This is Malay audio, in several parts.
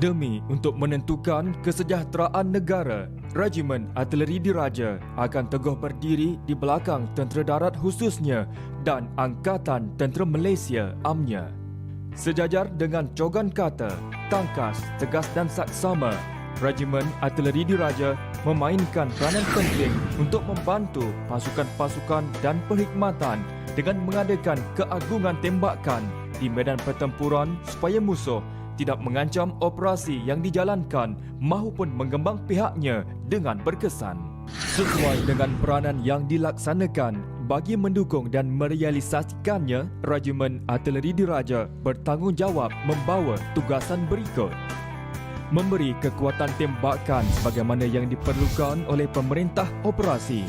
Demi untuk menentukan kesejahteraan negara, Regimen Artileri Diraja akan teguh berdiri di belakang Tentera Darat khususnya dan Angkatan Tentera Malaysia (AMNY). Sejajar dengan cogan kata, tangkas, tegas dan saksama, Regimen Artileri Diraja memainkan peranan penting untuk membantu pasukan-pasukan dan perkhidmatan dengan mengadakan keagungan tembakan di medan pertempuran supaya musuh tidak mengancam operasi yang dijalankan maupun menggembang pihaknya dengan berkesan. Sesuai dengan peranan yang dilaksanakan bagi mendukung dan merealisasikannya, Regimen Artileri Diraja bertanggungjawab membawa tugasan berikut: memberi kekuatan tembakan sebagaimana yang diperlukan oleh pemerintah operasi,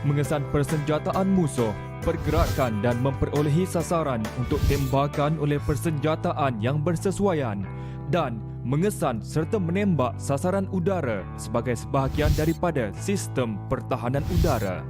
mengesan persenjataan musuh, pergerakan dan memperolehi sasaran untuk tembakan oleh persenjataan yang bersesuaian, dan mengesan serta menembak sasaran udara sebagai sebahagian daripada sistem pertahanan udara.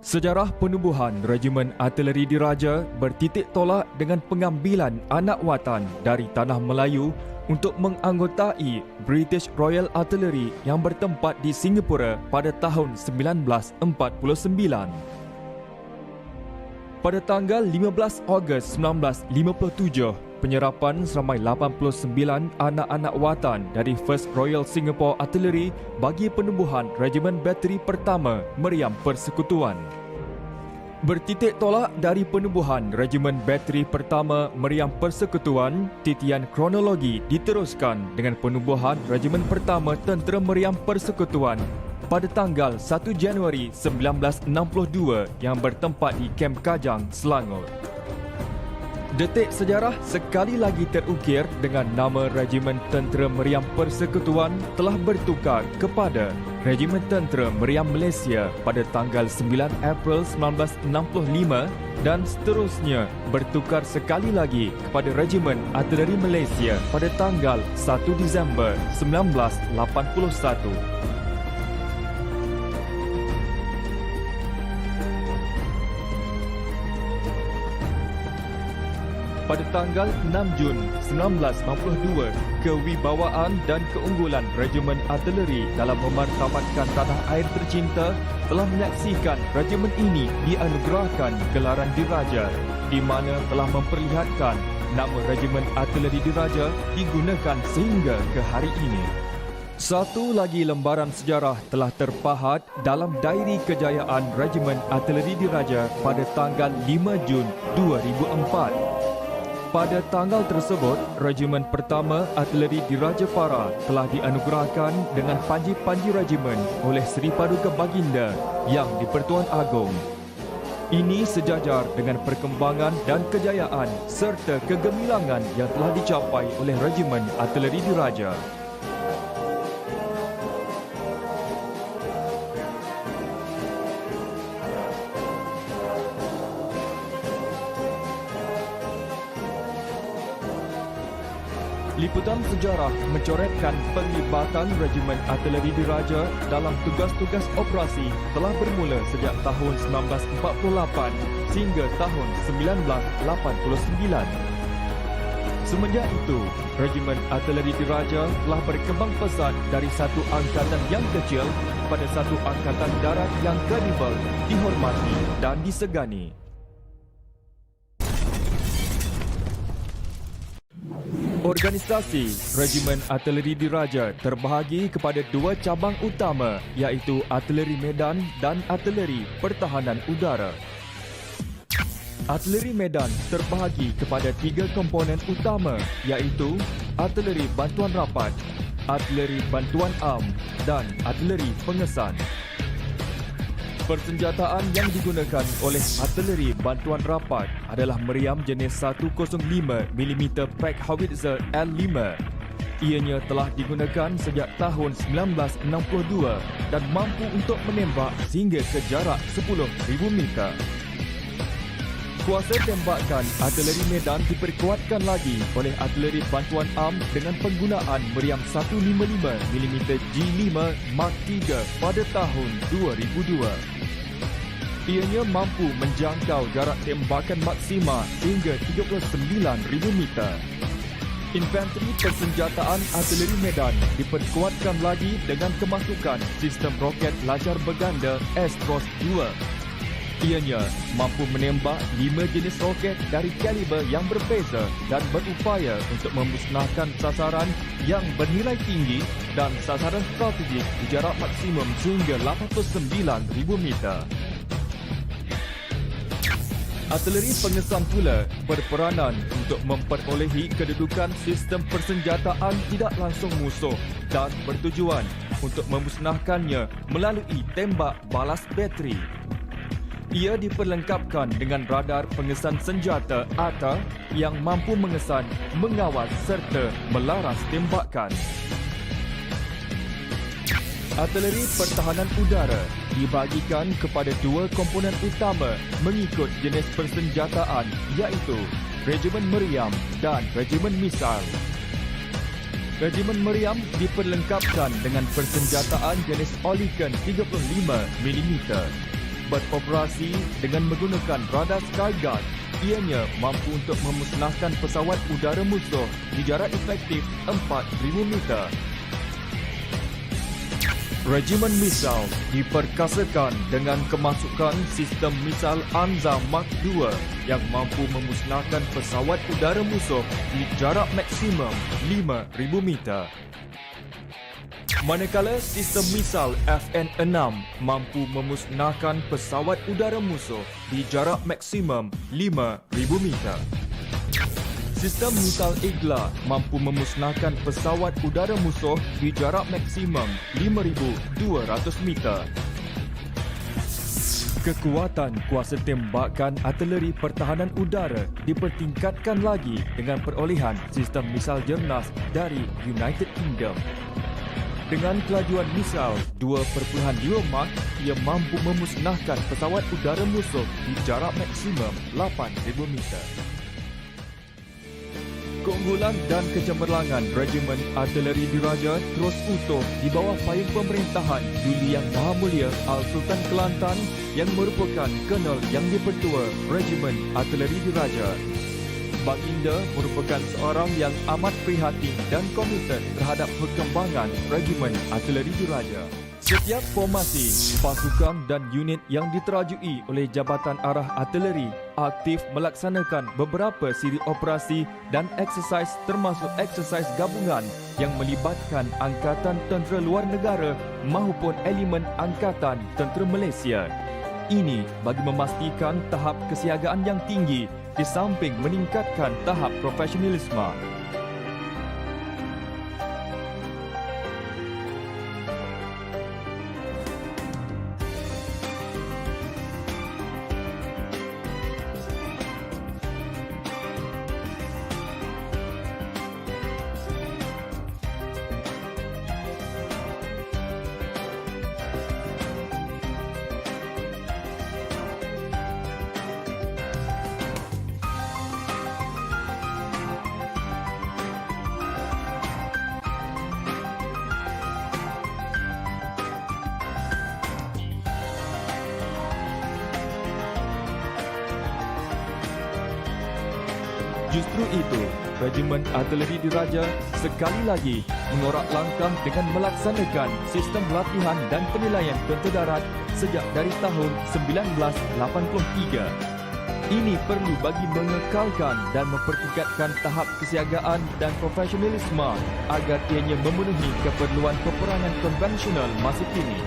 Sejarah penubuhan Regimen Artileri Diraja bertitik tolak dengan pengambilan anak watan dari Tanah Melayu untuk menganggotai British Royal Artillery yang bertempat di Singapura pada tahun 1949. Pada tanggal 15 Ogos 1957, penyerapan seramai 89 anak-anak watan dari First Royal Singapore Artillery bagi penubuhan Regimen Bateri Pertama Meriam Persekutuan. Bertitik tolak dari penubuhan Regimen Bateri Pertama Meriam Persekutuan, titian kronologi diteruskan dengan penubuhan Regimen Pertama Tentera Meriam Persekutuan pada tanggal 1 Januari 1962 yang bertempat di Kem Kajang, Selangor. Detik sejarah sekali lagi terukir dengan nama Regimen Tentera Meriam Persekutuan telah bertukar kepada Regimen Tentera Meriam Malaysia pada tanggal 9 April 1965 dan seterusnya bertukar sekali lagi kepada Regimen Artileri Malaysia pada tanggal 1 Disember 1981. Pada tanggal 6 Jun 1992, kewibawaan dan keunggulan Regimen Artileri dalam memartabatkan tanah air tercinta telah menyaksikan regimen ini dianugerahkan gelaran Diraja, di mana telah memperlihatkan nama Regimen Artileri Diraja digunakan sehingga ke hari ini. Satu lagi lembaran sejarah telah terpahat dalam Diary Kejayaan Regimen Artileri Diraja pada tanggal 5 Jun 2004. Pada tanggal tersebut, Regimen Pertama Artileri Diraja Farah telah dianugerahkan dengan Panji-Panji Regimen oleh Seri Paduka Baginda Yang di-Pertuan Agong. Ini sejajar dengan perkembangan dan kejayaan serta kegemilangan yang telah dicapai oleh Regimen Artileri Diraja. Liputan sejarah mencoretkan penglibatan Regimen Artileri Diraja dalam tugas-tugas operasi telah bermula sejak tahun 1948 sehingga tahun 1989. Semenjak itu, Regimen Artileri Diraja telah berkembang pesat dari satu angkatan yang kecil pada satu angkatan darat yang kredibel, dihormati dan disegani. Organisasi Regimen Artileri Diraja terbahagi kepada dua cabang utama, iaitu Artileri Medan dan Artileri Pertahanan Udara. Artileri Medan terbahagi kepada tiga komponen utama, iaitu Artileri Bantuan Rapat, Artileri Bantuan Am dan Artileri Pengesan. Persenjataan yang digunakan oleh Artileri Bantuan Rapat adalah meriam jenis 105mm Pack Howitzer L5. Ianya telah digunakan sejak tahun 1962 dan mampu untuk menembak sehingga ke jarak 10,000 meter. Kuasa tembakan Artileri Medan diperkuatkan lagi oleh Artileri Bantuan Am dengan penggunaan meriam 155mm G5 Mark III pada tahun 2002. Ianya mampu menjangkau jarak tembakan maksima hingga 39,000 meter. Infanteri Persenjataan Artileri Medan diperkuatkan lagi dengan kemasukan sistem roket lajar berganda Astros 2. Ianya mampu menembak 5 jenis roket dari kaliber yang berbeza dan berupaya untuk memusnahkan sasaran yang bernilai tinggi dan sasaran strategik di jarak maksimum sehingga 89,000 meter. Artileri pengesan pula berperanan untuk memperolehi kedudukan sistem persenjataan tidak langsung musuh dan bertujuan untuk memusnahkannya melalui tembak balas bateri. Ia diperlengkapkan dengan radar pengesan senjata ATA yang mampu mengesan, mengawal serta melaras tembakan. Artileri pertahanan udara dibahagikan kepada dua komponen utama mengikut jenis persenjataan iaitu Regimen Meriam dan Regimen Misal. Regimen Meriam diperlengkapkan dengan persenjataan jenis Olicon 35mm. Beroperasi dengan menggunakan radar Skyguard, ianya mampu untuk memusnahkan pesawat udara musuh di jarak efektif 4,000 meter. Regimen Misal diperkasakan dengan kemasukan sistem misal Anza Mark II yang mampu memusnahkan pesawat udara musuh di jarak maksimum 5,000 meter. Manakala sistem misal FN-6 mampu memusnahkan pesawat udara musuh di jarak maksimum 5,000 meter. Sistem misal Igla mampu memusnahkan pesawat udara musuh di jarak maksimum 5,200 meter. Kekuatan kuasa tembakan artileri pertahanan udara dipertingkatkan lagi dengan perolehan sistem misal Jernas dari United Kingdom. Dengan kelajuan misal 2.5 Mach, ia mampu memusnahkan pesawat udara musuh di jarak maksimum 8,000 meter. Keunggulan dan kecemerlangan Regimen Artileri Diraja terus utuh di bawah payung pemerintahan Duli Yang Maha Mulia Al-Sultan Kelantan yang merupakan Kolonel yang dipertua Regimen Artileri Diraja. Baginda merupakan seorang yang amat prihatin dan komited terhadap perkembangan Regimen Artileri Diraja. Setiap formasi, pasukan dan unit yang diterajui oleh Jabatan Arah Artileri aktif melaksanakan beberapa siri operasi dan eksersis termasuk eksersis gabungan yang melibatkan Angkatan Tentera Luar Negara maupun elemen Angkatan Tentera Malaysia. Ini bagi memastikan tahap kesiagaan yang tinggi di samping meningkatkan tahap profesionalisme. Justru itu, Regimen Artileri Diraja sekali lagi mengorak langkah dengan melaksanakan sistem latihan dan penilaian tentera darat sejak dari tahun 1983. Ini perlu bagi mengekalkan dan mempertingkatkan tahap kesiagaan dan profesionalisme agar ianya memenuhi keperluan peperangan konvensional masa kini.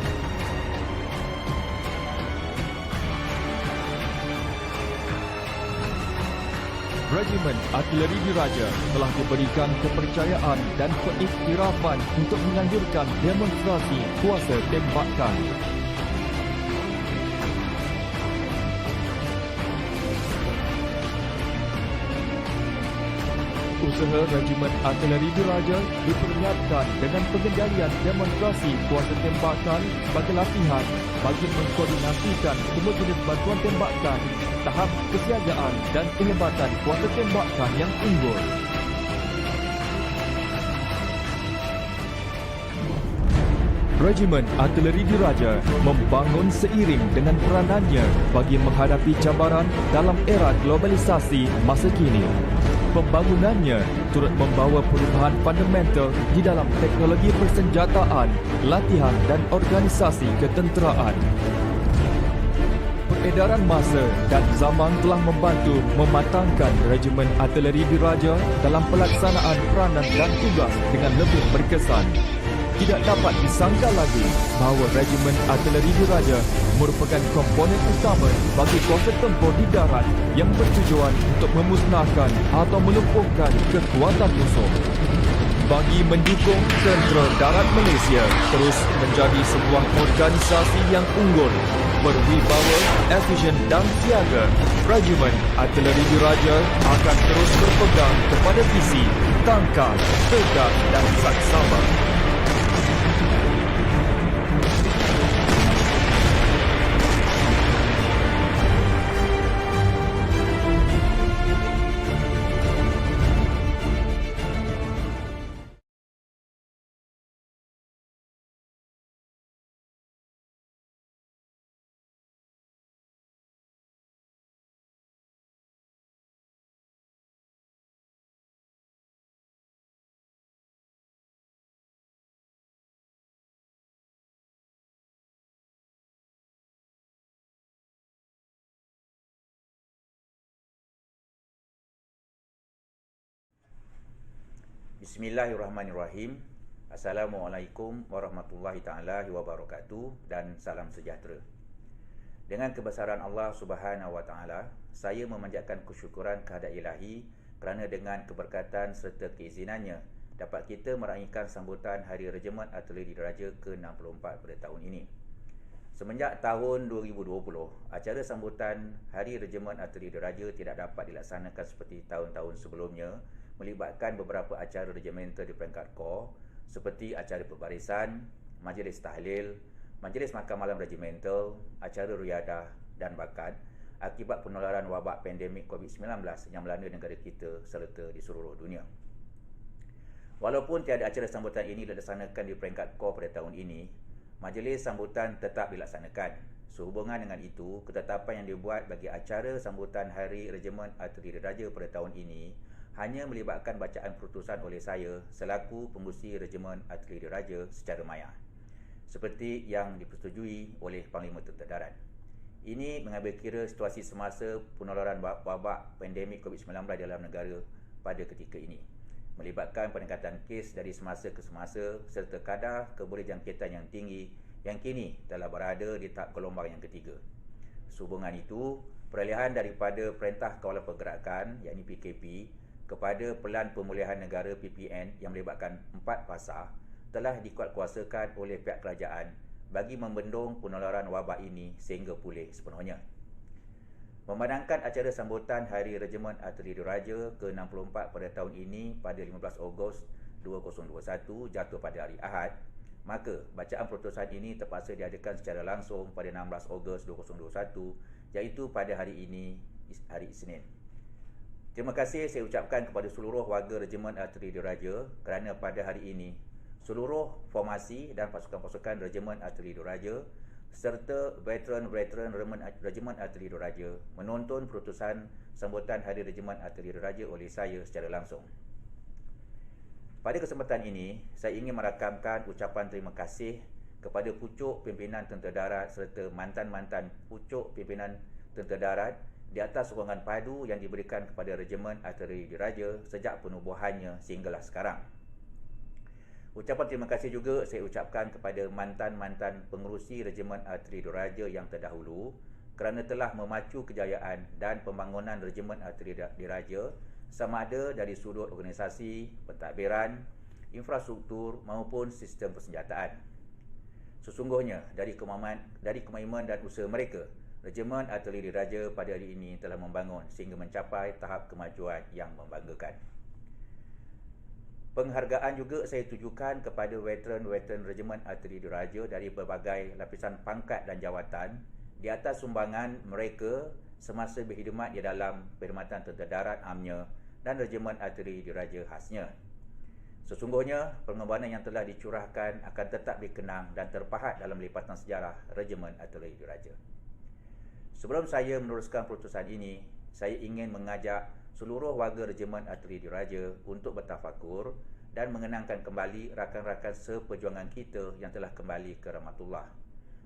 Regimen Artileri Diraja telah diberikan kepercayaan dan keiktirafan untuk menganjurkan demonstrasi kuasa tembakan. Usaha Regimen Artileri Diraja diperlihatkan dengan pengendalian demonstrasi kuasa tembakan sebagai latihan bagi mengkoordinasikan semua jenis bantuan tembakan, tahap kesiagaan dan kehebatan kuasa tembakan yang unggul. Regimen Artileri Diraja membangun seiring dengan peranannya bagi menghadapi cabaran dalam era globalisasi masa kini. Pembangunannya turut membawa perubahan fundamental di dalam teknologi persenjataan, latihan dan organisasi ketenteraan. Peredaran masa dan zaman telah membantu mematangkan Regimen Artileri Diraja dalam pelaksanaan peranan dan tugas dengan lebih berkesan. Tidak dapat disangka lagi bahawa Regimen Artileri Diraja merupakan komponen utama bagi kuasa tempur di darat yang bertujuan untuk memusnahkan atau melumpuhkan kekuatan musuh. Bagi mendukung tentera darat Malaysia terus menjadi sebuah organisasi yang unggul, berwibawa, efisien dan siaga, Regimen Artileri Diraja akan terus berpegang kepada visi tangkap, tegak dan saksama. Bismillahirrahmanirrahim. Assalamualaikum warahmatullahi taala wabarakatuh dan salam sejahtera. Dengan kebesaran Allah Subhanahu wa taala, saya memanjatkan kesyukuran kehadrat Ilahi kerana dengan keberkatan serta keizinannya dapat kita meraihkan sambutan Hari Regimen Artileri Diraja ke-64 pada tahun ini. Semenjak tahun 2020, acara sambutan Hari Regimen Artileri Diraja tidak dapat dilaksanakan seperti tahun-tahun sebelumnya, melibatkan beberapa acara regimental di peringkat kor seperti acara perbarisan, majlis tahlil, majlis makan malam regimental, acara riadah dan bakat akibat penularan wabak pandemik COVID-19 yang melanda negara kita serta di seluruh dunia. Walaupun tiada acara sambutan ini dilaksanakan di peringkat kor pada tahun ini, majlis sambutan tetap dilaksanakan. Sehubungan dengan itu, ketetapan yang dibuat bagi acara sambutan Hari Regimen Artileri Diraja pada tahun ini hanya melibatkan bacaan keputusan oleh saya selaku pengurusi Regimen Artileri Diraja secara maya, seperti yang dipersetujui oleh Panglima Tentera Darat. Ini mengambil kira situasi semasa penularan wabak pandemik COVID-19 dalam negara pada ketika ini, melibatkan peningkatan kes dari semasa ke semasa serta kadar kebolehjangkitan yang tinggi yang kini telah berada di tahap gelombang yang ketiga. Sehubungan itu, peralihan daripada Perintah Kawalan Pergerakan yakni PKP kepada Pelan Pemulihan Negara PPN yang melibatkan 4 fasa telah dikuatkuasakan oleh pihak kerajaan bagi membendung penularan wabak ini sehingga pulih sepenuhnya. Memandangkan acara sambutan Hari Regimen Artileri Diraja ke-64 pada tahun ini pada 15 Ogos 2021 jatuh pada hari Ahad, maka bacaan putusan ini terpaksa diadakan secara langsung pada 16 Ogos 2021 iaitu pada hari ini, hari Isnin. Terima kasih saya ucapkan kepada seluruh warga Regimen Artileri Diraja kerana pada hari ini seluruh formasi dan pasukan-pasukan Regimen Artileri Diraja serta veteran-veteran Regimen Artileri Diraja menonton putusan sambutan Hari Regimen Artileri Diraja oleh saya secara langsung. Pada kesempatan ini, saya ingin merakamkan ucapan terima kasih kepada pucuk pimpinan Tentera Darat serta mantan-mantan pucuk pimpinan Tentera Darat di atas sokongan padu yang diberikan kepada Regimen Artileri Diraja sejak penubuhannya sehinggalah sekarang. Ucapan terima kasih juga saya ucapkan kepada mantan-mantan pengerusi Regimen Artileri Diraja yang terdahulu kerana telah memacu kejayaan dan pembangunan Regimen Artileri Diraja sama ada dari sudut organisasi, pentadbiran, infrastruktur maupun sistem persenjataan. Sesungguhnya dari kemahiman dan usaha mereka, Regimen Artileri Diraja pada hari ini telah membangun sehingga mencapai tahap kemajuan yang membanggakan. Penghargaan juga saya tujukan kepada veteran-veteran Regimen Artileri Diraja dari berbagai lapisan pangkat dan jawatan di atas sumbangan mereka semasa berkhidmat di dalam Perkhidmatan Tentera Darat amnya dan Regimen Artileri Diraja khasnya. Sesungguhnya, pengorbanan yang telah dicurahkan akan tetap dikenang dan terpahat dalam lipatan sejarah Regimen Artileri Diraja. Sebelum saya meneruskan putusan ini, saya ingin mengajak seluruh warga Regimen Arteri Diraja untuk bertafakur dan mengenangkan kembali rakan-rakan seperjuangan kita yang telah kembali ke rahmatullah.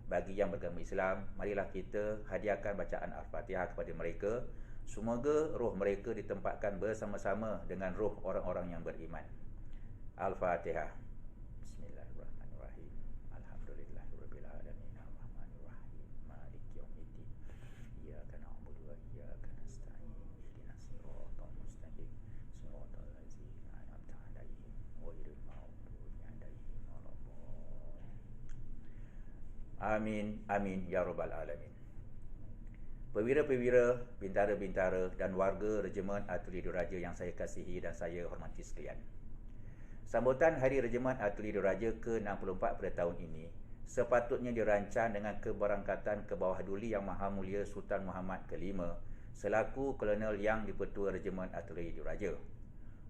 Bagi yang beragama Islam, marilah kita hadiahkan bacaan Al-Fatihah kepada mereka. Semoga roh mereka ditempatkan bersama-sama dengan roh orang-orang yang beriman. Al-Fatihah. Bismillahirrahmanirrahim. Alhamdulillahirabbil alamin. Arrahmanirrahim. Maliki yaumiddin. Iyyaka na'budu wa iyyaka nasta'in. Ihdinas siratal mustaqim. Siratal ladzina an'amta 'alaihim ghairil maghdubi 'alaihim waladdallin. Amin, amin ya rabbal alamin. Perwira-perwira, bintara-bintara dan warga Regimen Arteri Diraja yang saya kasihi dan saya hormati sekalian. Sambutan Hari Regimen Arteri Diraja ke-64 pada tahun ini sepatutnya dirancang dengan keberangkatan ke bawah duli Yang Maha Mulia Sultan Muhammad ke-5 selaku Kolonel Yang di-Pertua Regimen Arteri Diraja.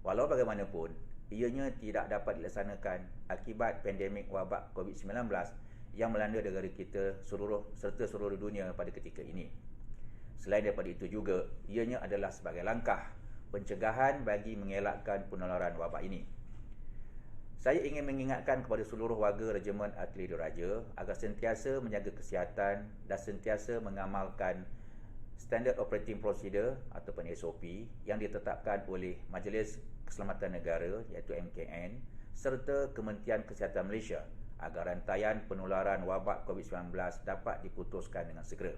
Walau bagaimanapun, ianya tidak dapat dilaksanakan akibat pandemik wabak COVID-19 yang melanda negara kita serta seluruh dunia pada ketika ini. Selain daripada itu juga, ianya adalah sebagai langkah pencegahan bagi mengelakkan penularan wabak ini. Saya ingin mengingatkan kepada seluruh warga Regimen Arteri Diraja agar sentiasa menjaga kesihatan dan sentiasa mengamalkan Standard Operating Procedure ataupun SOP yang ditetapkan oleh Majlis Keselamatan Negara iaitu MKN serta Kementerian Kesihatan Malaysia agar rantaian penularan wabak COVID-19 dapat diputuskan dengan segera.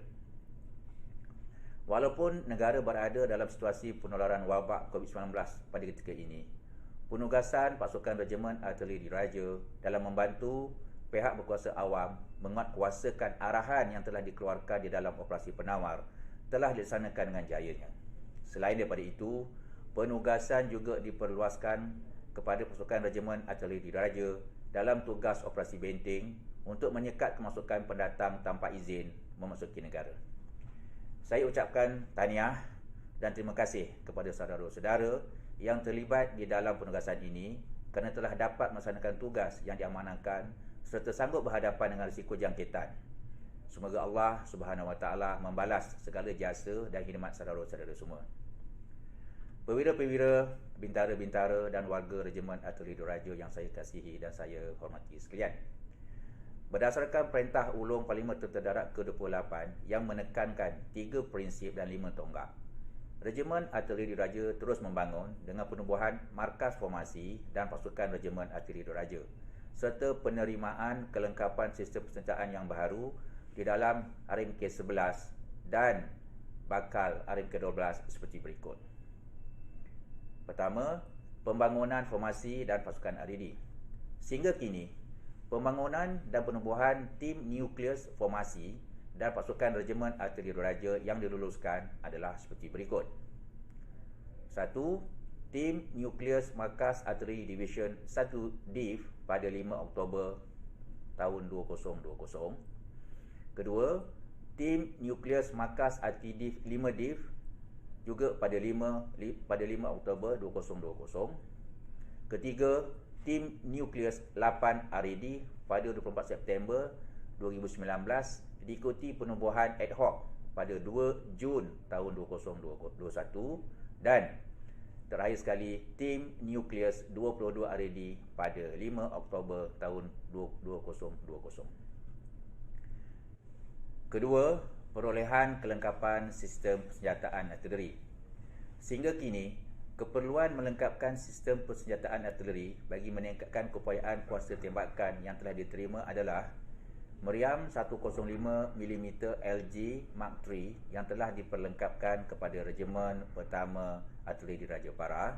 Walaupun negara berada dalam situasi penularan wabak COVID-19 pada ketika ini, penugasan pasukan Regimen Arteri Diraja dalam membantu pihak berkuasa awam menguatkuasakan arahan yang telah dikeluarkan di dalam operasi penawar telah dilaksanakan dengan jayanya. Selain daripada itu, penugasan juga diperluaskan kepada pasukan Regimen Arteri Diraja dalam tugas operasi benteng untuk menyekat kemasukan pendatang tanpa izin memasuki negara. Saya ucapkan tahniah dan terima kasih kepada saudara-saudara yang terlibat di dalam penugasan ini kerana telah dapat melaksanakan tugas yang diamanahkan serta sanggup berhadapan dengan risiko jangkitan. Semoga Allah Subhanahu Wa Taala membalas segala jasa dan khidmat saudara-saudara semua. Perwira-perwira, bintara-bintara dan warga Regimen Arteri Diraja yang saya kasihi dan saya hormati sekalian. Berdasarkan Perintah Ulung Parlimen Tentera Darat ke-28 yang menekankan 3 prinsip dan 5 tonggak, Regimen Arteri Diraja terus membangun dengan penubuhan markas formasi dan pasukan Regimen Arteri Diraja serta penerimaan kelengkapan sistem persenjataan yang baru di dalam Arim K11 dan bakal Arim K12 seperti berikut. Pertama, pembangunan formasi dan pasukan RAD. Sehingga kini, pembangunan dan penubuhan tim nukleus formasi dan pasukan Regimen Arteri Diraja yang diluluskan adalah seperti berikut. 1. Tim Nukleus Markas Arteri Division 1 DIV pada 5 Oktober tahun 2020. Kedua, Tim Nukleus Markas Arteri DIV 5 DIV juga pada 5 Oktober 2020. Ketiga, Tim Nukleus 8 RAD pada 24 September 2019 diikuti penubuhan ad hoc pada 2 Jun tahun 2021 dan terakhir sekali Tim Nukleus 22 RAD pada 5 Oktober tahun 2020. Kedua, perolehan kelengkapan sistem persenjataan artileri. Sehingga kini, keperluan melengkapkan sistem persenjataan artileri bagi meningkatkan keupayaan kuasa tembakan yang telah diterima adalah meriam 105mm LG Mark III yang telah diperlengkapkan kepada Regimen Pertama Arteri Diraja Para,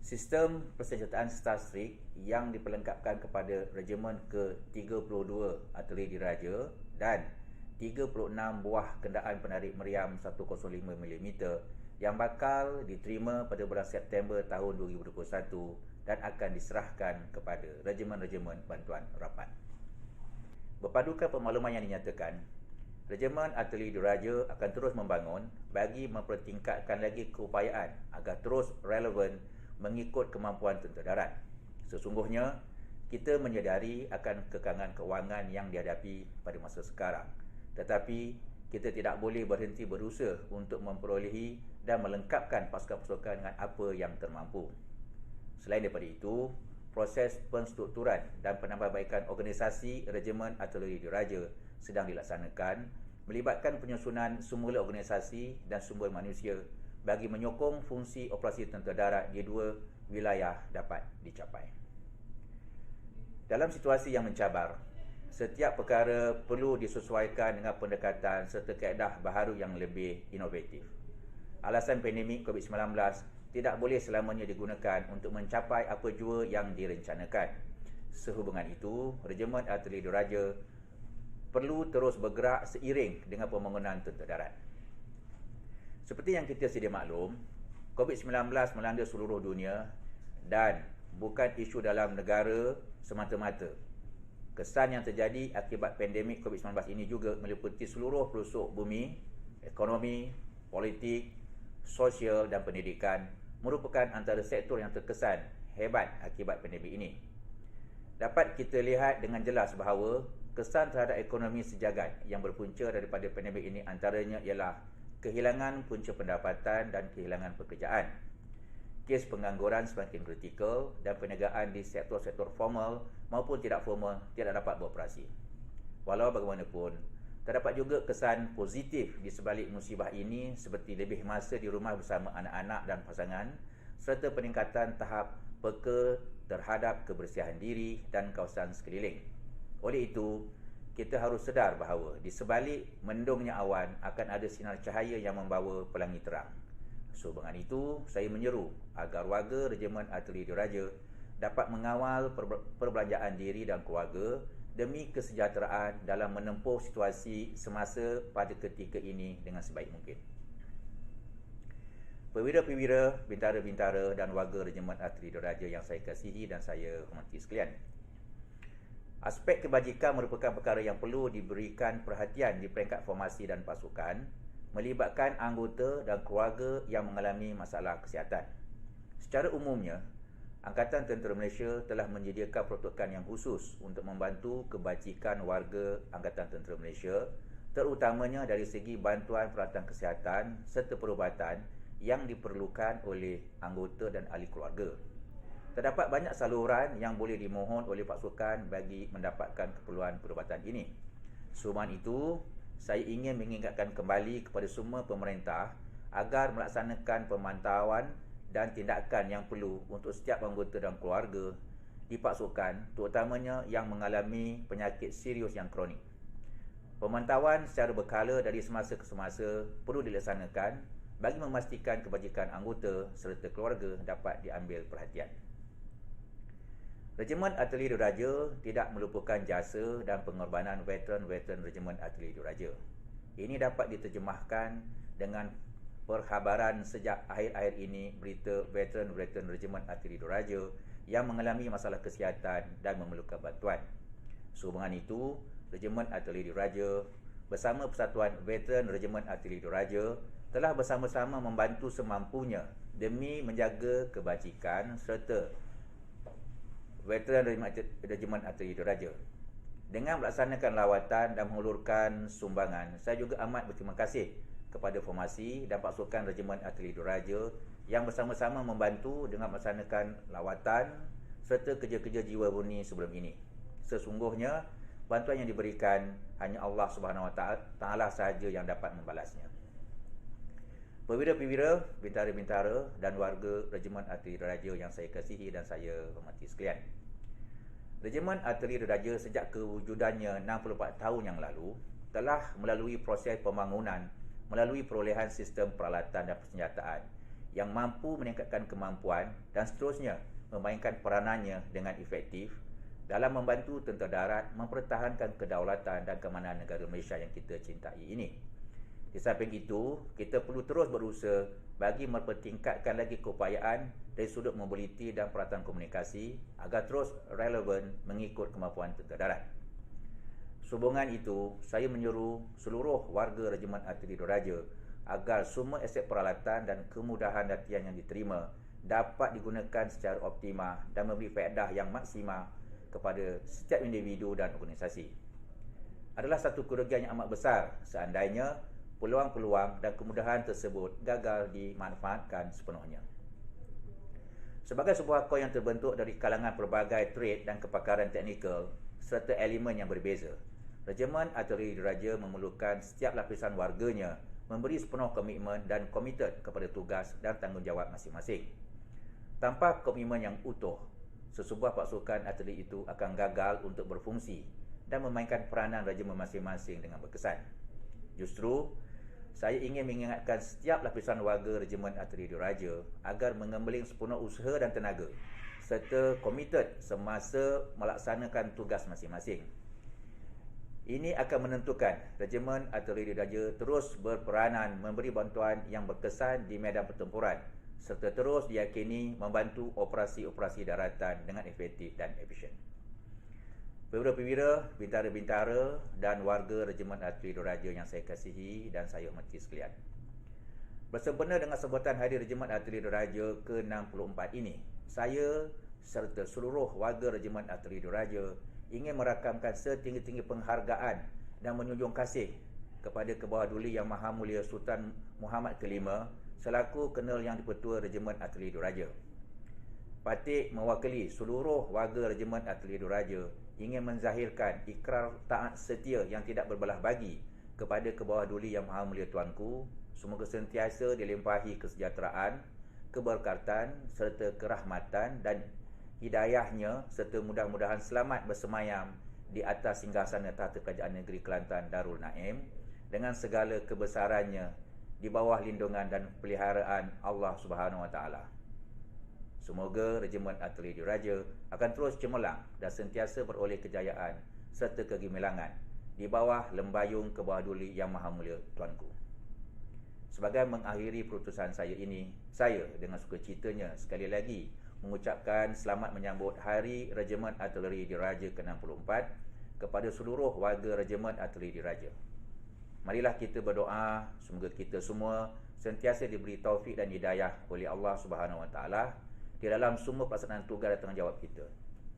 sistem persenjataan Starstreak yang diperlengkapkan kepada Regimen ke-32 Arteri Diraja dan 36 buah kendaan penarik meriam 105mm yang bakal diterima pada bulan September tahun 2021 dan akan diserahkan kepada regimen-regimen bantuan rapat. Berpadukan pemaluman yang dinyatakan, Regimen Arteri Diraja akan terus membangun bagi mempertingkatkan lagi keupayaan agar terus relevan mengikut kemampuan tentera darat. Sesungguhnya, kita menyedari akan kekangan kewangan yang dihadapi pada masa sekarang. Tetapi, kita tidak boleh berhenti berusaha untuk memperolehi dan melengkapkan pasukan-pasukan dengan apa yang termampu. Selain daripada itu, proses penstrukturan dan penambahbaikan organisasi Regimen Artileri Diraja sedang dilaksanakan, melibatkan penyusunan semula organisasi dan sumber manusia bagi menyokong fungsi operasi tentera darat di dua wilayah dapat dicapai. Dalam situasi yang mencabar, setiap perkara perlu disesuaikan dengan pendekatan serta kaedah baharu yang lebih inovatif. Alasan pandemik COVID-19 tidak boleh selamanya digunakan untuk mencapai apa jua yang direncanakan. Sehubungan itu, Regimen Artileri Diraja perlu terus bergerak seiring dengan pembangunan tentera darat. Seperti yang kita sedia maklum, COVID-19 melanda seluruh dunia dan bukan isu dalam negara semata-mata. Kesan yang terjadi akibat pandemik COVID-19 ini juga meliputi seluruh pelosok bumi, ekonomi, politik, sosial dan pendidikan merupakan antara sektor yang terkesan hebat akibat pandemik ini. Dapat kita lihat dengan jelas bahawa kesan terhadap ekonomi sejagat yang berpunca daripada pandemik ini antaranya ialah kehilangan punca pendapatan dan kehilangan pekerjaan. Kes pengangguran semakin kritikal dan perniagaan di sektor-sektor formal maupun tidak formal tidak dapat beroperasi. Walau bagaimanapun, terdapat juga kesan positif di sebalik musibah ini seperti lebih masa di rumah bersama anak-anak dan pasangan serta peningkatan tahap peka terhadap kebersihan diri dan kawasan sekeliling. Oleh itu, kita harus sedar bahawa di sebalik mendungnya awan akan ada sinar cahaya yang membawa pelangi terang. Sehubungan itu, saya menyeru agar warga Regimen Artileri Diraja dapat mengawal perbelanjaan diri dan keluarga demi kesejahteraan dalam menempuh situasi semasa pada ketika ini dengan sebaik mungkin. Perwira-perwira, bintara-bintara dan warga Regimen Artileri Diraja yang saya kasihi dan saya hormati sekalian. Aspek kebajikan merupakan perkara yang perlu diberikan perhatian di peringkat formasi dan pasukan, melibatkan anggota dan keluarga yang mengalami masalah kesihatan. Secara umumnya, Angkatan Tentera Malaysia telah menyediakan peruntukan yang khusus untuk membantu kebajikan warga Angkatan Tentera Malaysia, terutamanya dari segi bantuan peralatan kesihatan serta perubatan yang diperlukan oleh anggota dan ahli keluarga. Terdapat banyak saluran yang boleh dimohon oleh pasukan bagi mendapatkan keperluan perubatan ini. Sehubungan itu, saya ingin mengingatkan kembali kepada semua pemerintah agar melaksanakan pemantauan dan tindakan yang perlu untuk setiap anggota dan keluarga di pasukan, terutamanya yang mengalami penyakit serius yang kronik. Pemantauan secara berkala dari semasa ke semasa perlu dilaksanakan bagi memastikan kebajikan anggota serta keluarga dapat diambil perhatian. Regimen Artileri Diraja tidak melupakan jasa dan pengorbanan veteran-veteran Regimen Artileri Diraja. Ini dapat diterjemahkan dengan perkhabaran sejak akhir-akhir ini berita veteran-veteran Regimen Artileri Diraja yang mengalami masalah kesihatan dan memerlukan bantuan. Sehubungan itu, Regimen Artileri Diraja bersama Persatuan Veteran Regimen Artileri Diraja telah bersama-sama membantu semampunya demi menjaga kebajikan serta veteran Regimen Artileri Diraja. Dengan melaksanakan lawatan dan mengulurkan sumbangan, saya juga amat berterima kasih kepada formasi dan pasukan Regimen Artileri Diraja yang bersama-sama membantu dengan melaksanakan lawatan serta kerja-kerja jiwa murni sebelum ini. Sesungguhnya, bantuan yang diberikan hanya Allah Subhanahu Wa Taala sahaja yang dapat membalasnya. Perwira-perwira, bintara-bintara dan warga Regimen Artileri Diraja yang saya kasihi dan saya hormati sekalian. Regimen Artileri Diraja sejak kewujudannya 64 tahun yang lalu telah melalui proses pembangunan melalui perolehan sistem peralatan dan persenjataan yang mampu meningkatkan kemampuan dan seterusnya memainkan peranannya dengan efektif dalam membantu tentera darat mempertahankan kedaulatan dan keamanan negara Malaysia yang kita cintai ini. Di samping itu, kita perlu terus berusaha bagi mempertingkatkan lagi keupayaan dari sudut mobiliti dan peralatan komunikasi agar terus relevan mengikut kemampuan tentera darat. Sehubungan itu, saya menyuruh seluruh warga Regimen Artileri Diraja agar semua aset peralatan dan kemudahan latihan yang diterima dapat digunakan secara optimal dan memberi faedah yang maksimal kepada setiap individu dan organisasi. adalah satu kerugian yang amat besar seandainya peluang-peluang dan kemudahan tersebut gagal dimanfaatkan sepenuhnya. Sebagai sebuah kor yang terbentuk dari kalangan pelbagai trade dan kepakaran teknikal serta elemen yang berbeza, Regimen Arteri Diraja memerlukan setiap lapisan warganya memberi sepenuh komitmen dan komited kepada tugas dan tanggungjawab masing-masing. Tanpa komitmen yang utuh, sesebuah pasukan arteri itu akan gagal untuk berfungsi dan memainkan peranan regimen masing-masing dengan berkesan. Justru, saya ingin mengingatkan setiap lapisan warga Regimen Arteri Diraja agar mengembeling sepenuh usaha dan tenaga serta komited semasa melaksanakan tugas masing-masing. Ini akan menentukan Regimen Arteri Diraja terus berperanan memberi bantuan yang berkesan di medan pertempuran serta terus diyakini membantu operasi-operasi daratan dengan efektif dan efisien. Perwira-perwira, bintara-bintara dan warga Regimen Arteri Diraja yang saya kasihi dan saya hormati sekalian. Bersempena dengan sambutan Hari Regimen Arteri Diraja ke-64 ini, saya serta seluruh warga Regimen Arteri Diraja ingin merakamkan setinggi-tinggi penghargaan dan menjunjung kasih kepada Kebawah Duli Yang Maha Mulia Sultan Muhammad ke-5 selaku Kenal Yang di-Pertua Regimen Arteri Diraja. Patik mewakili seluruh warga Regimen Arteri Diraja ingin menzahirkan ikrar taat setia yang tidak berbelah bagi kepada Kebawah Duli Yang Maha Mulia Tuanku, semoga sentiasa dilimpahi kesejahteraan, keberkatan serta kerahmatan dan hidayahnya serta mudah-mudahan selamat bersemayam di atas singgasana tahta Kerajaan Negeri Kelantan Darul Naim dengan segala kebesarannya di bawah lindungan dan peliharaan Allah Subhanahu Wa Taala. Semoga Regimen Arteri Diraja akan terus cemerlang dan sentiasa beroleh kejayaan serta kegemilangan di bawah lembayung Kebawah Duli Yang Maha Mulia Tuanku. Sebagai mengakhiri perutusan saya ini, saya dengan sukacitanya sekali lagi mengucapkan selamat menyambut Hari Regimen Arteri Diraja ke-64 kepada seluruh warga Regimen Arteri Diraja. Marilah kita berdoa semoga kita semua sentiasa diberi taufik dan hidayah oleh Allah Subhanahu Wa Taala di dalam semua pelaksanaan tugas dan tanggungjawab kita.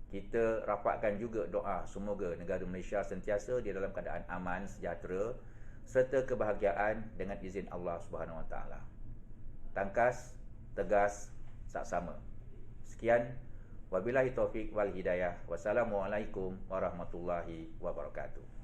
Kita rapatkan juga doa semoga negara Malaysia sentiasa di dalam keadaan aman, sejahtera serta kebahagiaan dengan izin Allah Subhanahu Wa Taala. Tangkas, tegas, saksama. Sekian, wabillahi taufik wal hidayah. Wassalamualaikum warahmatullahi wabarakatuh.